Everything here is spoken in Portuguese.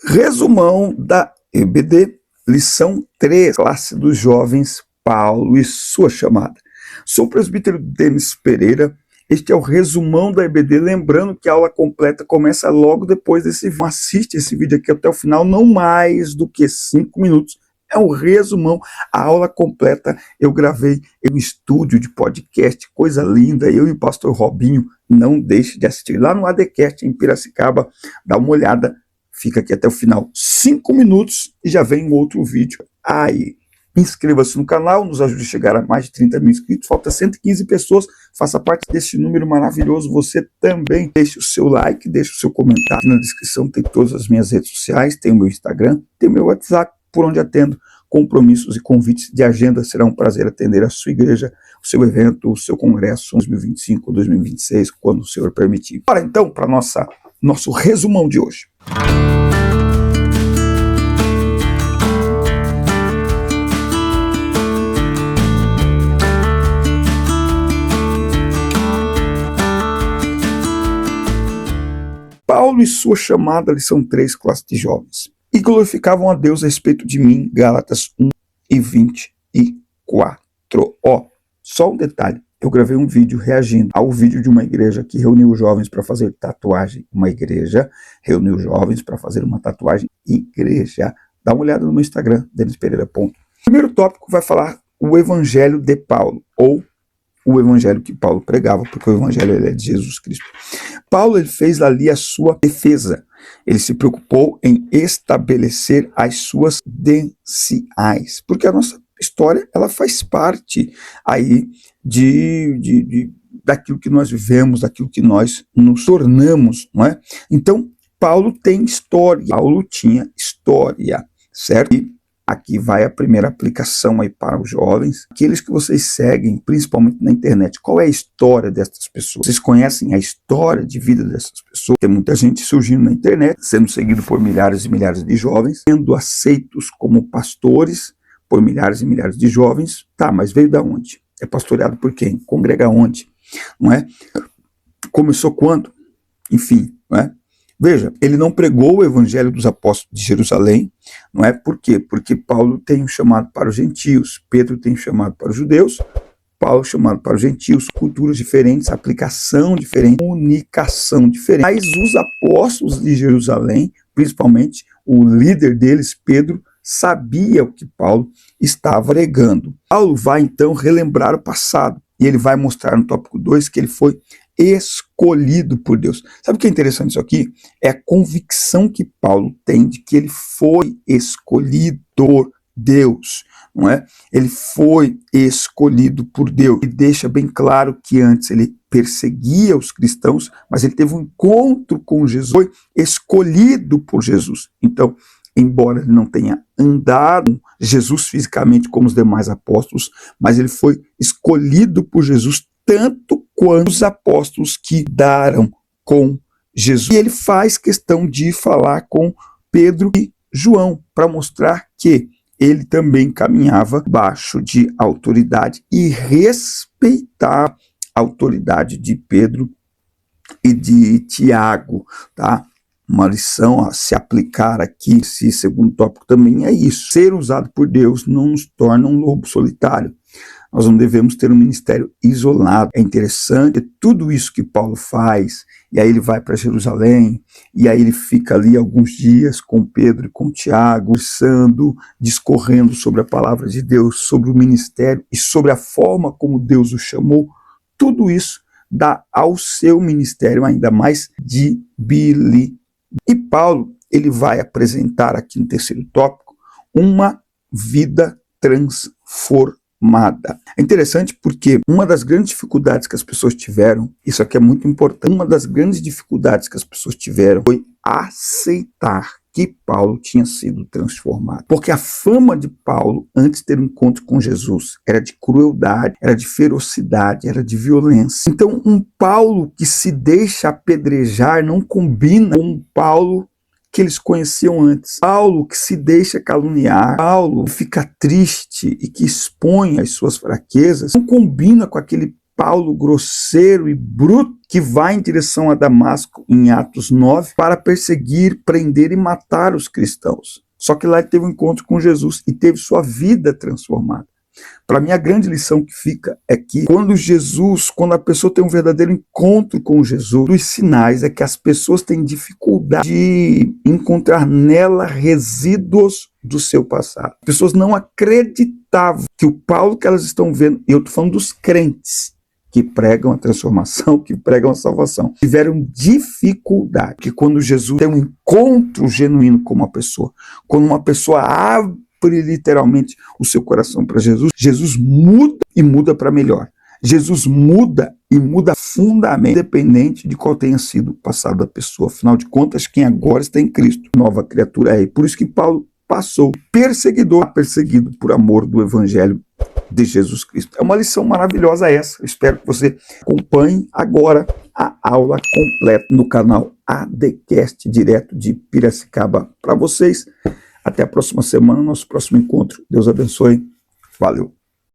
Resumão da EBD, lição 3, classe dos jovens, Paulo e sua chamada. Sou o presbítero Denis Pereira, este é o resumão da EBD, lembrando que a aula completa começa logo depois desse vídeo. Assiste esse vídeo aqui até o final, não mais do que 5 minutos. É um resumão, a aula completa eu gravei em um estúdio de podcast, coisa linda, eu e o pastor Robinho, não deixe de assistir lá no ADCast em Piracicaba, dá uma olhada, fica aqui até o final, 5 minutos e já vem um outro vídeo aí. Inscreva-se no canal, nos ajude a chegar a mais de 30 mil inscritos, falta 115 pessoas, faça parte desse número maravilhoso, você também deixe o seu like, deixe o seu comentário, na descrição tem todas as minhas redes sociais, tem o meu Instagram, tem o meu WhatsApp, por onde atendo compromissos e convites de agenda. Será um prazer atender a sua igreja, o seu evento, o seu congresso 2025, 2026, quando o Senhor permitir. Bora então para nosso resumão de hoje. Paulo e sua chamada, lição 3, classe de jovens. E glorificavam a Deus a respeito de mim, Gálatas 1 e 24. Só um detalhe, eu gravei um vídeo reagindo ao vídeo de uma igreja que reuniu jovens para fazer tatuagem. Uma igreja reuniu jovens para fazer uma tatuagem igreja. Dá uma olhada no meu Instagram, Denis Pereira. O primeiro tópico vai falar o evangelho de Paulo, ou o evangelho que Paulo pregava, porque o evangelho ele é de Jesus Cristo. Paulo ele fez ali a sua defesa. Ele se preocupou em estabelecer as suas credenciais, porque a nossa história ela faz parte aí daquilo que nós vivemos, daquilo que nós nos tornamos, não é? Então, Paulo tem história, Paulo tinha história, certo? E aqui vai a primeira aplicação aí para os jovens, aqueles que vocês seguem, principalmente na internet. Qual é a história dessas pessoas? Vocês conhecem a história de vida dessas pessoas? Tem muita gente surgindo na internet, sendo seguido por milhares e milhares de jovens, sendo aceitos como pastores por milhares e milhares de jovens. Tá, mas veio da onde? É pastoreado por quem? Congrega onde? Não é? Começou quando? Enfim, não é? Veja, ele não pregou o evangelho dos apóstolos de Jerusalém, não é? Por quê? Porque Paulo tem um chamado para os gentios, Pedro tem um chamado para os judeus, Paulo chamado para os gentios, culturas diferentes, aplicação diferente, comunicação diferente. Mas os apóstolos de Jerusalém, principalmente o líder deles, Pedro, sabia o que Paulo estava pregando. Paulo vai então relembrar o passado, e ele vai mostrar no tópico 2 que ele foi escolhido por Deus. Sabe o que é interessante isso aqui? É a convicção que Paulo tem de que ele foi escolhido por Deus, não é? Ele foi escolhido por Deus. E deixa bem claro que antes ele perseguia os cristãos, mas ele teve um encontro com Jesus, foi escolhido por Jesus. Então, embora ele não tenha andado com Jesus fisicamente como os demais apóstolos, mas ele foi escolhido por Jesus tanto quanto os apóstolos que daram com Jesus. E ele faz questão de falar com Pedro e João para mostrar que ele também caminhava baixo de autoridade e respeitar a autoridade de Pedro e de Tiago, tá? Uma lição a se aplicar aqui, esse segundo tópico também é isso. Ser usado por Deus não nos torna um lobo solitário. Nós não devemos ter um ministério isolado. É interessante tudo isso que Paulo faz, e aí ele vai para Jerusalém, e aí ele fica ali alguns dias com Pedro e com Tiago, conversando, discorrendo sobre a palavra de Deus, sobre o ministério e sobre a forma como Deus o chamou. Tudo isso dá ao seu ministério ainda mais de brilho. E Paulo, ele vai apresentar aqui no terceiro tópico uma vida transformada. É interessante porque uma das grandes dificuldades que as pessoas tiveram, isso aqui é muito importante, uma das grandes dificuldades que as pessoas tiveram foi aceitar que Paulo tinha sido transformado. Porque a fama de Paulo, antes de ter um encontro com Jesus, era de crueldade, era de ferocidade, era de violência. Então, um Paulo que se deixa apedrejar não combina com um Paulo que eles conheciam antes. Paulo que se deixa caluniar, Paulo que fica triste e que expõe as suas fraquezas, não combina com aquele Paulo grosseiro e bruto que vai em direção a Damasco em Atos 9 para perseguir, prender e matar os cristãos. Só que lá ele teve um encontro com Jesus e teve sua vida transformada. Para mim, a grande lição que fica é que quando a pessoa tem um verdadeiro encontro com Jesus, os sinais é que as pessoas têm dificuldade de encontrar nela resíduos do seu passado. As pessoas não acreditavam que o Paulo que elas estão vendo, e eu estou falando dos crentes, que pregam a transformação, que pregam a salvação, tiveram dificuldade, que quando Jesus tem um encontro genuíno com uma pessoa, quando uma pessoa abre literalmente o seu coração para Jesus, Jesus muda e muda para melhor. Jesus muda e muda fundamentalmente, independente de qual tenha sido o passado da pessoa. Afinal de contas, quem agora está em Cristo, nova criatura é. Por isso que Paulo passou perseguidor a perseguido por amor do Evangelho de Jesus Cristo. É uma lição maravilhosa essa. Eu espero que você acompanhe agora a aula completa no canal ADCast, direto de Piracicaba para vocês. Até a próxima semana, nosso próximo encontro. Deus abençoe. Valeu.